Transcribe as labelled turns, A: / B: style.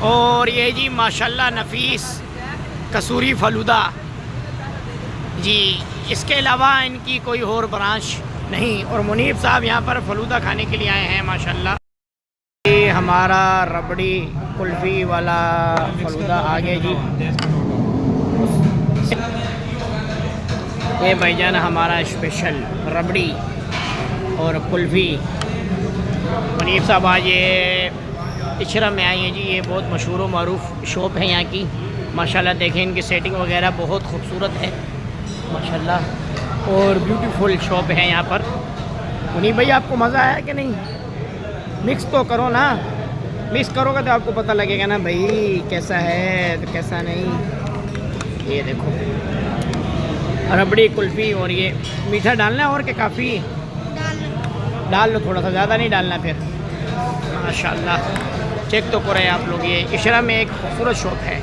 A: और ये जी माशाल्लाह नफीस कसूरी फलूदा जी। इसके अलावा इनकी कोई और ब्रांच नहीं। और मुनीब साहब यहाँ पर फलूदा खाने के लिए आए हैं माशाल्लाह। ये हमारा रबड़ी कुल्फ़ी वाला फलूदा आ गया जी। ये भाईजान हमारा स्पेशल रबड़ी और कुल्फ़ी। मुनीब साहब आज ये इशरा में आई हैं जी। ये बहुत मशहूर व मरूफ शॉप है यहाँ की माशाल्लाह। देखें इनकी सेटिंग वगैरह बहुत खूबसूरत है माशाल्लाह और ब्यूटीफुल शॉप है यहाँ पर। मुनीब भाई आपको मज़ा आया कि नहीं? मिक्स तो करो ना, मिक्स करोगे तो आपको पता लगेगा ना भाई कैसा है तो कैसा नहीं। ये देखो रबड़ी कुल्फ़ी। और ये मीठा डालना है और क्या? काफ़ी डाल लो, थोड़ा सा, ज़्यादा नहीं डालना फिर। माशाल्लाह चेक तो करें आप लोग। ये इशरा में एक खूबसूरत शॉप है।